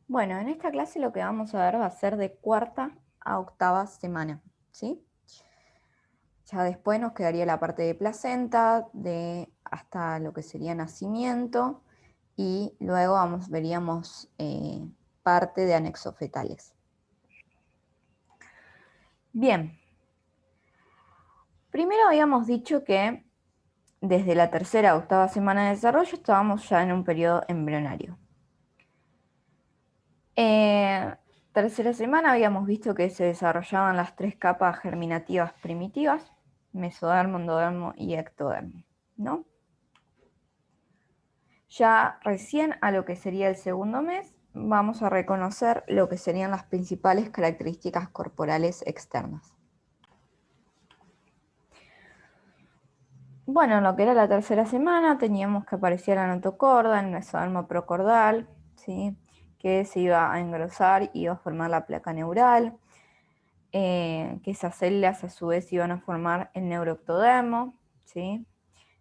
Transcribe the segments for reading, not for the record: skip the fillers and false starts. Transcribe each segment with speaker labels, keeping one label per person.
Speaker 1: Bueno, en esta clase lo que vamos a ver va a ser de cuarta a octava semana, ¿sí? Ya después nos quedaría la parte de placenta, de hasta lo que sería nacimiento, y luego veríamos parte de anexos fetales. Bien, primero habíamos dicho que desde la tercera a octava semana de desarrollo estábamos ya en un periodo embrionario. Tercera semana habíamos visto que se desarrollaban las tres capas germinativas primitivas, mesodermo, endodermo y ectodermo, ¿no? Ya recién a lo que sería el segundo mes vamos a reconocer lo que serían las principales características corporales externas. Bueno, en lo que era la tercera semana teníamos que aparecía la notocorda, el mesodermo procordal, ¿sí? Que se iba a engrosar y iba a formar la placa neural. Que esas células a su vez iban a formar el neuroectodermo, ¿sí?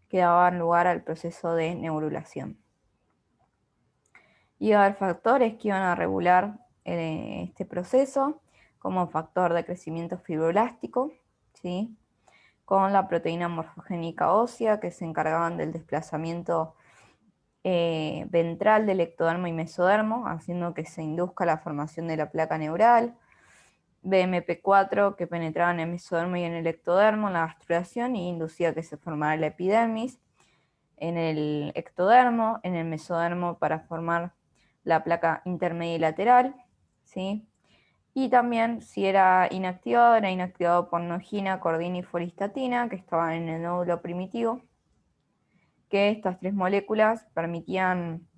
Speaker 1: Que daban lugar al proceso de neurulación. Iba a haber factores que iban a regular este proceso, como factor de crecimiento fibroblástico, ¿sí? Con la proteína morfogénica ósea, que se encargaban del desplazamiento ventral del ectodermo y mesodermo, haciendo que se induzca la formación de la placa neural. BMP4 que penetraba en el mesodermo y en el ectodermo en la gastrulación y inducía que se formara la epidermis en el ectodermo, en el mesodermo para formar la placa intermedia y lateral, ¿sí? Y también si era inactivado por nogina, cordina y folistatina, que estaban en el nódulo primitivo, que estas tres moléculas permitían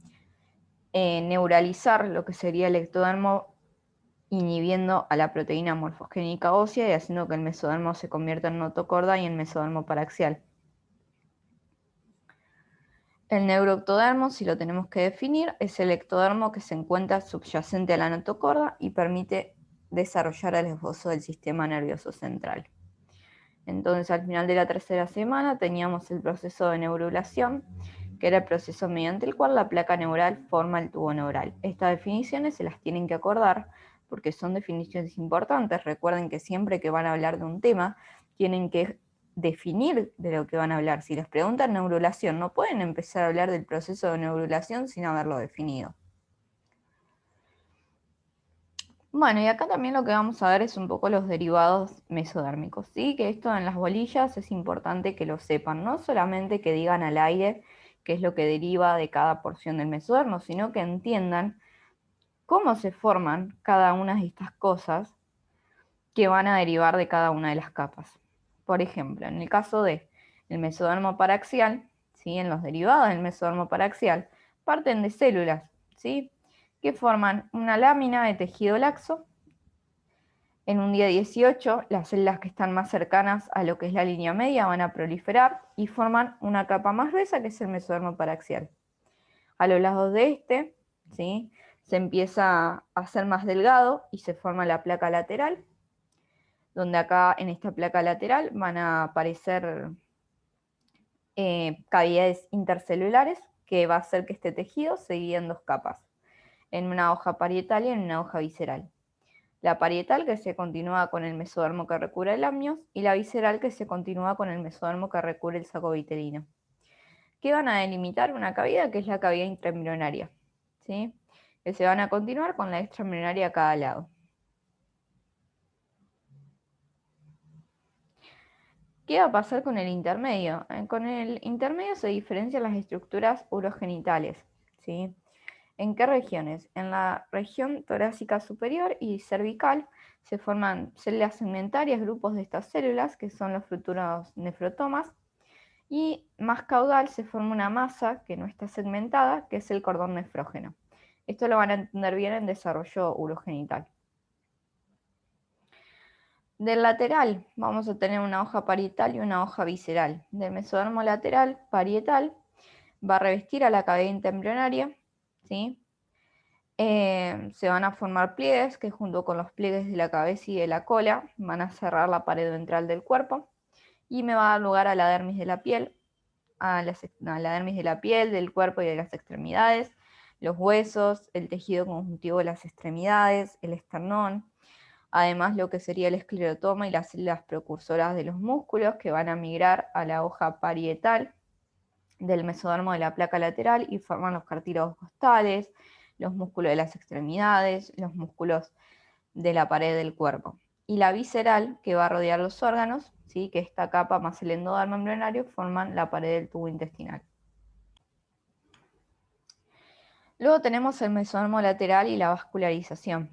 Speaker 1: neuralizar lo que sería el ectodermo, inhibiendo a la proteína morfogénica ósea y haciendo que el mesodermo se convierta en notocorda y en mesodermo paraxial. El neuroectodermo, si lo tenemos que definir, es el ectodermo que se encuentra subyacente a la notocorda y permite desarrollar el esbozo del sistema nervioso central. Entonces, al final de la tercera semana teníamos el proceso de neurulación, que era el proceso mediante el cual la placa neural forma el tubo neural. Estas definiciones se las tienen que acordar porque son definiciones importantes. Recuerden que siempre que van a hablar de un tema, tienen que definir de lo que van a hablar. Si les preguntan neurulación, no pueden empezar a hablar del proceso de neurulación sin haberlo definido. Bueno, y acá también lo que vamos a ver es un poco los derivados mesodérmicos, ¿sí? Que esto en las bolillas es importante que lo sepan, no solamente que digan al aire qué es lo que deriva de cada porción del mesodermo, sino que entiendan cómo se forman cada una de estas cosas que van a derivar de cada una de las capas. Por ejemplo, en el caso de el mesodermo paraxial, ¿sí? En los derivados del mesodermo paraxial, parten de células, ¿sí? Que forman una lámina de tejido laxo. En un día 18, las células que están más cercanas a lo que es la línea media van a proliferar y forman una capa más gruesa que es el mesodermo paraxial. A los lados de este, ¿sí? Se empieza a hacer más delgado y se forma la placa lateral, donde acá en esta placa lateral van a aparecer cavidades intercelulares que va a hacer que este tejido se divida en dos capas, en una hoja parietal y en una hoja visceral. La parietal que se continúa con el mesodermo que recubre el amnios y la visceral que se continúa con el mesodermo que recubre el saco vitelino, que van a delimitar una cavidad que es la cavidad intraembrionaria, ¿sí? Que se van a continuar con la extraembrionaria a cada lado. ¿Qué va a pasar con el intermedio? Con el intermedio se diferencian las estructuras urogenitales, ¿sí? ¿En qué regiones? En la región torácica superior y cervical se forman células segmentarias, grupos de estas células, que son los futuros nefrotomas, y más caudal se forma una masa que no está segmentada, que es el cordón nefrógeno. Esto lo van a entender bien en desarrollo urogenital. Del lateral vamos a tener una hoja parietal y una hoja visceral. Del mesodermo lateral, parietal, va a revestir a la cavidad interembrionaria, ¿sí? Se van a formar pliegues que junto con los pliegues de la cabeza y de la cola van a cerrar la pared ventral del cuerpo y me va a dar lugar a la dermis de la piel, a la dermis de la piel, del cuerpo y de las extremidades, los huesos, el tejido conjuntivo de las extremidades, el esternón, además lo que sería el esclerotoma y las células precursoras de los músculos que van a migrar a la hoja parietal del mesodermo de la placa lateral y forman los cartílagos costales, los músculos de las extremidades, los músculos de la pared del cuerpo. Y la visceral, que va a rodear los órganos, ¿sí? Que esta capa más el endodermo embrionario forman la pared del tubo intestinal. Luego tenemos el mesodermo lateral y la vascularización.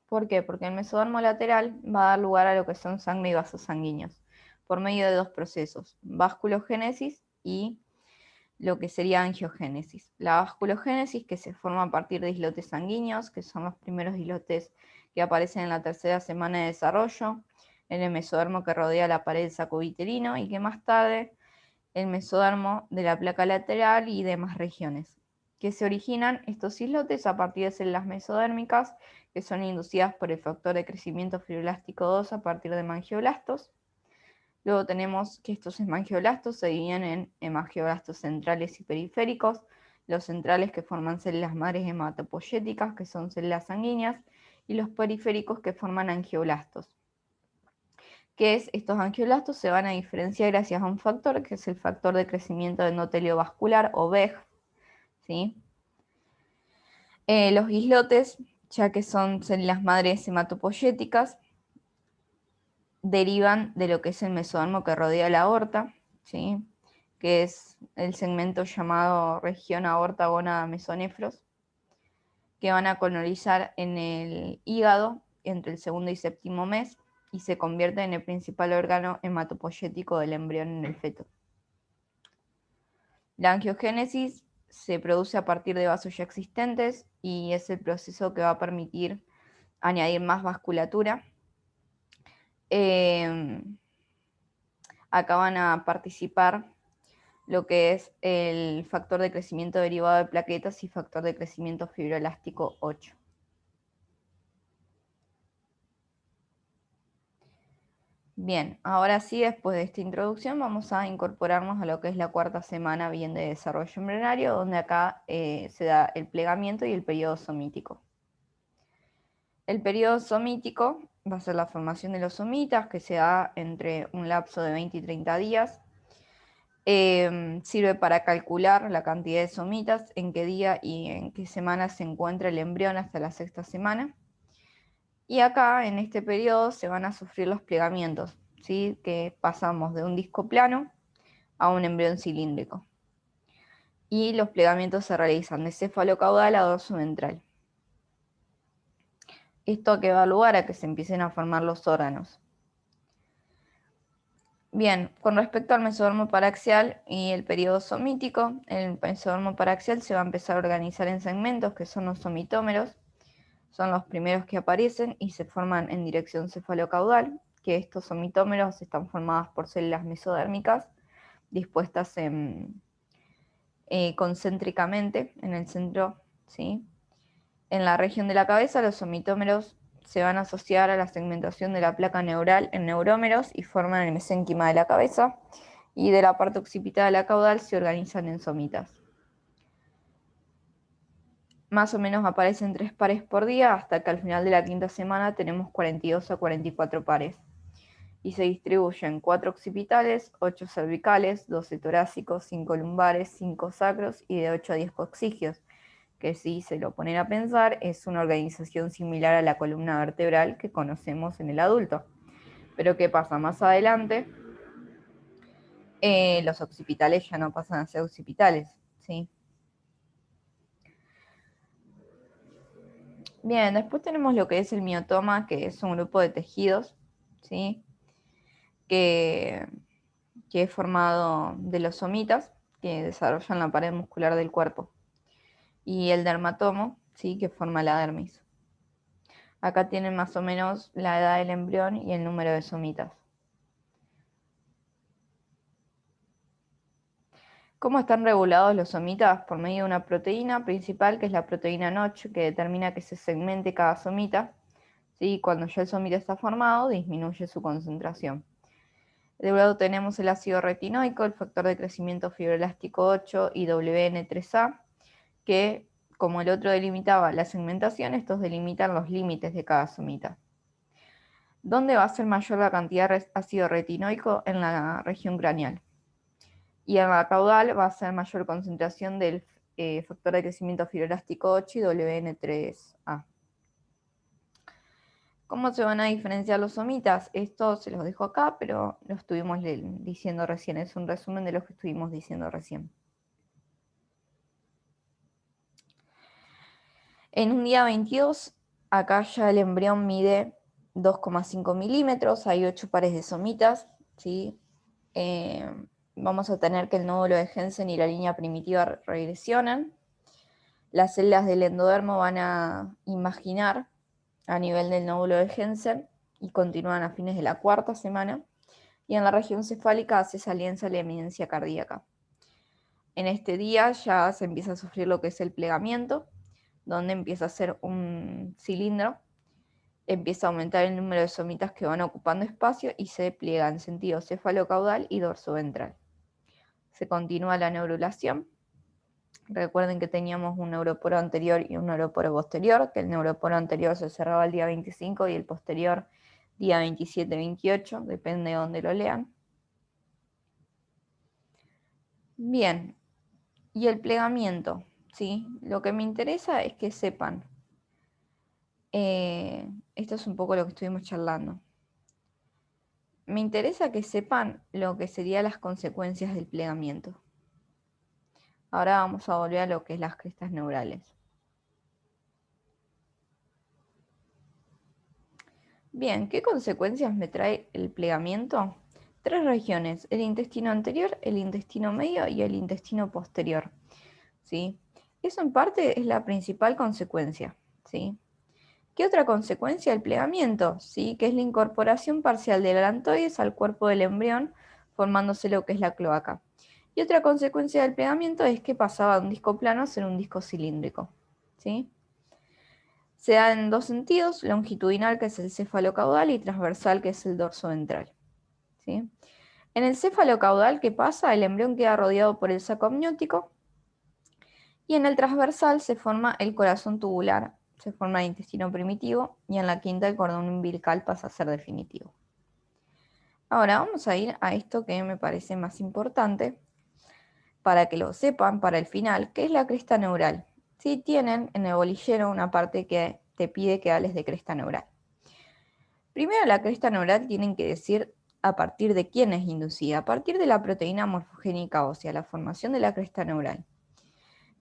Speaker 1: ¿Por qué? Porque el mesodermo lateral va a dar lugar a lo que son sangre y vasos sanguíneos, por medio de dos procesos, vasculogénesis y lo que sería angiogénesis. La vasculogénesis, que se forma a partir de islotes sanguíneos, que son los primeros islotes que aparecen en la tercera semana de desarrollo, en el mesodermo que rodea la pared sacoviterino y que más tarde el mesodermo de la placa lateral y demás regiones, que se originan estos islotes a partir de células mesodérmicas que son inducidas por el factor de crecimiento fibroblástico 2 a partir de hemangioblastos. Luego tenemos que estos hemangioblastos se dividen en hemangioblastos centrales y periféricos, los centrales que forman células madres hematopoyéticas, que son células sanguíneas, y los periféricos que forman angioblastos. Que es, estos angioblastos se van a diferenciar gracias a un factor, que es el factor de crecimiento endotelio vascular, o VEG, ¿sí? Los islotes, ya que son células madres hematopoyéticas, derivan de lo que es el mesodermo que rodea la aorta, ¿sí? Que es el segmento llamado región aorta gónada mesonefros, que van a colonizar en el hígado entre el segundo y séptimo mes y se convierte en el principal órgano hematopoyético del embrión en el feto. La angiogénesis se produce a partir de vasos ya existentes y es el proceso que va a permitir añadir más vasculatura. Acá van a participar lo que es el factor de crecimiento derivado de plaquetas y factor de crecimiento fibroelástico 8. Bien, ahora sí, después de esta introducción, vamos a incorporarnos a lo que es la cuarta semana bien de desarrollo embrionario, donde acá se da el plegamiento y el periodo somítico. El periodo somítico va a ser la formación de los somitas, que se da entre un lapso de 20 y 30 días. Sirve para calcular la cantidad de somitas, en qué día y en qué semana se encuentra el embrión hasta la sexta semana. Y acá, en este periodo, se van a sufrir los plegamientos, ¿sí? Que pasamos de un disco plano a un embrión cilíndrico. Y los plegamientos se realizan de cefalocaudal a dorso ventral. Esto que va a dar lugar a que se empiecen a formar los órganos. Bien, con respecto al mesodermo paraxial y el periodo somítico, el mesodermo paraxial se va a empezar a organizar en segmentos que son los somitómeros, son los primeros que aparecen y se forman en dirección cefalocaudal, que estos somitómeros están formados por células mesodérmicas dispuestas concéntricamente en el centro, ¿sí? En la región de la cabeza, los somitómeros se van a asociar a la segmentación de la placa neural en neurómeros y forman el mesénquima de la cabeza, y de la parte occipital de la caudal se organizan en somitas. Más o menos aparecen 3 pares por día, hasta que al final de la quinta semana tenemos 42 a 44 pares. Y se distribuyen 4 occipitales, 8 cervicales, 12 torácicos, 5 lumbares, 5 sacros y de 8 a 10 coccigios, que si se lo ponen a pensar es una organización similar a la columna vertebral que conocemos en el adulto. Pero ¿qué pasa? Más adelante los occipitales ya no pasan a ser occipitales, ¿sí? Bien, después tenemos lo que es el miotoma, que es un grupo de tejidos, ¿sí? Que es formado de los somitas, que desarrollan la pared muscular del cuerpo, y el dermatomo, ¿sí? Que forma la dermis. Acá tienen más o menos la edad del embrión y el número de somitas. ¿Cómo están regulados los somitas? Por medio de una proteína principal, que es la proteína Notch, que determina que se segmente cada somita, ¿sí? Cuando ya el somita está formado, disminuye su concentración. De un lado tenemos el ácido retinoico, el factor de crecimiento fibroelástico 8 y WN3A, que como el otro delimitaba la segmentación, estos delimitan los límites de cada somita. ¿Dónde va a ser mayor la cantidad de ácido retinoico? En la región craneal. Y en la caudal va a ser mayor concentración del factor de crecimiento fibroelástico 8 y WN3A. ¿Cómo se van a diferenciar los somitas? Esto se los dejo acá, pero lo estuvimos diciendo recién. Es un resumen de lo que estuvimos diciendo recién. En un día 22, acá ya el embrión mide 2,5 milímetros, hay 8 pares de somitas, ¿sí? Vamos a tener que el nódulo de Jensen y la línea primitiva regresionan. Las células del endodermo van a imaginar a nivel del nódulo de Jensen y continúan a fines de la cuarta semana. Y en la región cefálica hace salienza la eminencia cardíaca. En este día ya se empieza a sufrir lo que es el plegamiento, donde empieza a ser un cilindro, empieza a aumentar el número de somitas que van ocupando espacio y se pliega en sentido cefalocaudal y dorsoventral. Se continúa la neurulación. Recuerden que teníamos un neuroporo anterior y un neuroporo posterior, que el neuroporo anterior se cerraba el día 25 y el posterior día 27-28, depende de dónde lo lean. Bien, y el plegamiento, ¿sí? Lo que me interesa es que sepan, esto es un poco lo que estuvimos charlando, me interesa que sepan lo que serían las consecuencias del plegamiento. Ahora vamos a volver a lo que es las crestas neurales. Bien, ¿qué consecuencias me trae el plegamiento? 3 regiones, el intestino anterior, el intestino medio y el intestino posterior, ¿sí? Eso en parte es la principal consecuencia, ¿sí? ¿Qué otra consecuencia? El plegamiento, ¿sí? Que es la incorporación parcial del alantoides al cuerpo del embrión, formándose lo que es la cloaca. Y otra consecuencia del plegamiento es que pasaba de un disco plano a ser un disco cilíndrico, ¿sí? Se da en 2 sentidos, longitudinal, que es el cefalocaudal, y transversal, que es el dorso ventral, ¿sí? En el cefalocaudal, ¿qué pasa? El embrión queda rodeado por el saco amniótico, y en el transversal se forma el corazón tubular, se forma el intestino primitivo, y en la quinta el cordón umbilical pasa a ser definitivo. Ahora vamos a ir a esto que me parece más importante, para que lo sepan para el final, que es la cresta neural. Sí, tienen en el bolillero una parte que te pide que hables de cresta neural. Primero, la cresta neural tienen que decir a partir de quién es inducida, a partir de la proteína morfogénica ósea, la formación de la cresta neural,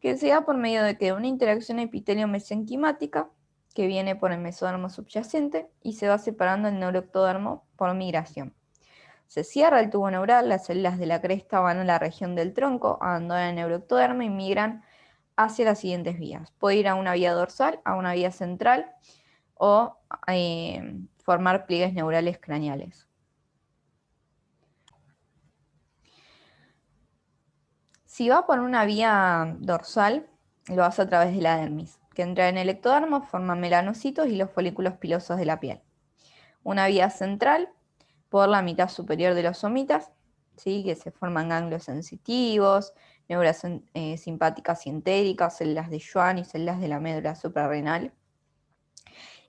Speaker 1: que se da por medio de que una interacción epitelio-mesenquimática que viene por el mesodermo subyacente y se va separando el neuroectodermo por migración. Se cierra el tubo neural, las células de la cresta van a la región del tronco, abandonan el neuroectodermo y migran hacia las siguientes vías. Puede ir a una vía dorsal, a una vía central o formar pliegues neurales craneales. Si va por una vía dorsal, lo hace a través de la dermis, que entra en el ectodermo, forma melanocitos y los folículos pilosos de la piel. Una vía central, por la mitad superior de los somitas, ¿sí? Que se forman ganglios sensitivos, neuronas simpáticas y entéricas, células de Schwann y células de la médula suprarrenal.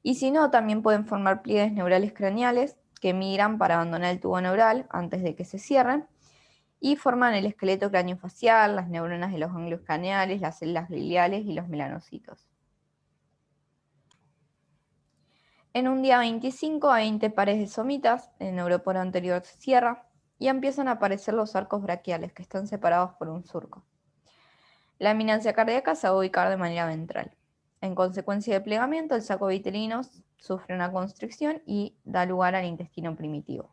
Speaker 1: Y si no, también pueden formar pliegues neurales craneales que migran para abandonar el tubo neural antes de que se cierren y forman el esqueleto craneofacial, las neuronas de los ganglios craneales, las células gliales y los melanocitos. En un día 25 a 20 pares de somitas, el neuroporo anterior se cierra y empiezan a aparecer los arcos braquiales que están separados por un surco. La eminencia cardíaca se va a ubicar de manera ventral. En consecuencia del plegamiento, el saco vitelino sufre una constricción y da lugar al intestino primitivo.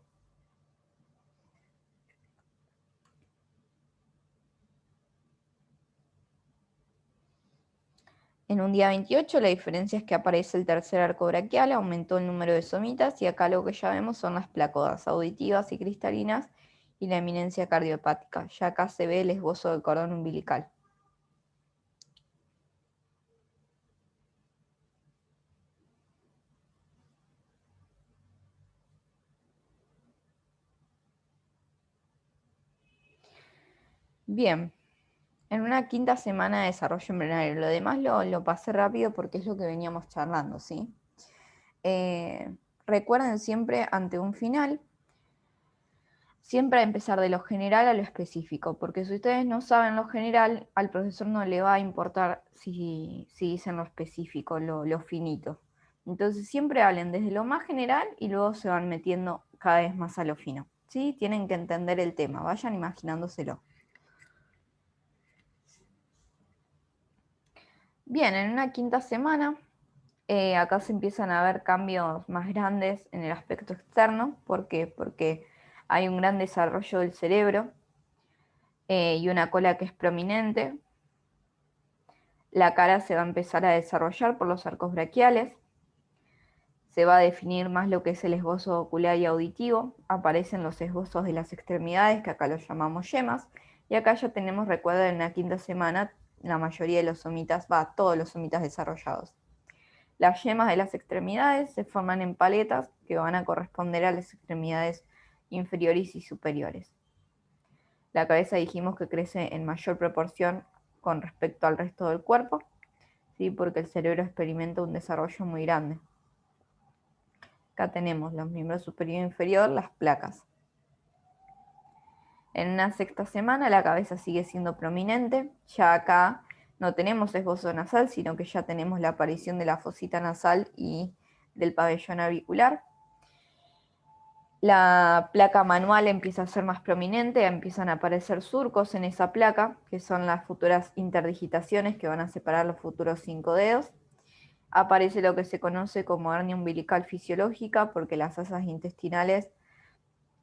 Speaker 1: En un día 28 la diferencia es que aparece el tercer arco braquial, aumentó el número de somitas y acá lo que ya vemos son las placodas auditivas y cristalinas y la eminencia cardiopática. Ya acá se ve el esbozo del cordón umbilical. Bien, En una quinta semana de desarrollo embrionario. Lo demás lo pasé rápido porque es lo que veníamos charlando, ¿sí? Recuerden siempre ante un final, siempre empezar de lo general a lo específico, porque si ustedes no saben lo general, al profesor no le va a importar si dicen lo específico, lo finito. Entonces siempre hablen desde lo más general y luego se van metiendo cada vez más a lo fino. ¿Sí? Tienen que entender el tema, vayan imaginándoselo. Bien, en una quinta semana, acá se empiezan a ver cambios más grandes en el aspecto externo. ¿Por qué? Porque hay un gran desarrollo del cerebro y una cola que es prominente. La cara se va a empezar a desarrollar por los arcos braquiales. Se va a definir más lo que es el esbozo ocular y auditivo. Aparecen los esbozos de las extremidades, que acá los llamamos yemas. Y acá ya tenemos, recuerden, en la quinta semana, la mayoría de los somitas, todos los somitas desarrollados. Las yemas de las extremidades se forman en paletas que van a corresponder a las extremidades inferiores y superiores. La cabeza dijimos que crece en mayor proporción con respecto al resto del cuerpo, ¿sí? Porque el cerebro experimenta un desarrollo muy grande. Acá tenemos los miembros superior e inferior, las placas. En una sexta semana la cabeza sigue siendo prominente, ya acá no tenemos esbozo nasal, sino que ya tenemos la aparición de la fosita nasal y del pabellón auricular. La placa manual empieza a ser más prominente, empiezan a aparecer surcos en esa placa, que son las futuras interdigitaciones que van a separar los futuros 5 dedos. Aparece lo que se conoce como hernia umbilical fisiológica, porque las asas intestinales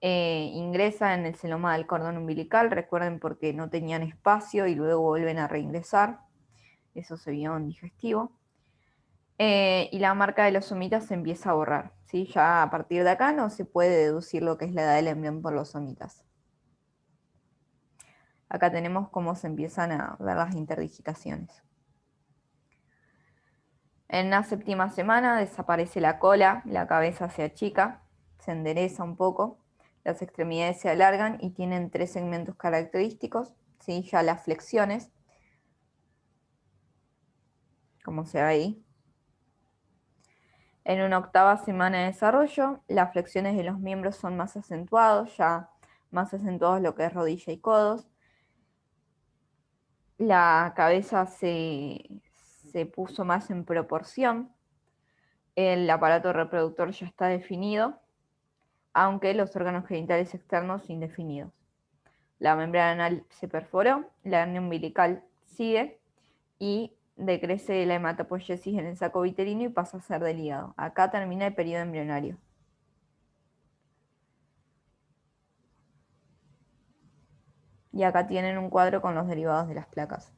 Speaker 1: ingresan en el celoma del cordón umbilical, recuerden, porque no tenían espacio y luego vuelven a reingresar. Eso se vio en digestivo. Y la marca de los somitas se empieza a borrar, ¿sí? Ya a partir de acá no se puede deducir lo que es la edad del embrión por los somitas. Acá tenemos cómo se empiezan a ver las interdigitaciones. En una séptima semana desaparece la cola, la cabeza se achica, se endereza un poco, las extremidades se alargan y tienen 3 segmentos característicos, ¿sí? Ya las flexiones, como se ve ahí. En una octava semana de desarrollo, las flexiones de los miembros son más acentuados, ya más acentuados lo que es rodilla y codos. La cabeza se puso más en proporción. El aparato reproductor ya está definido, aunque los órganos genitales externos indefinidos. La membrana anal se perforó, la hernia umbilical sigue y decrece la hematopoiesis en el saco vitelino y pasa a ser del hígado. Acá termina el periodo embrionario. Y acá tienen un cuadro con los derivados de las placas.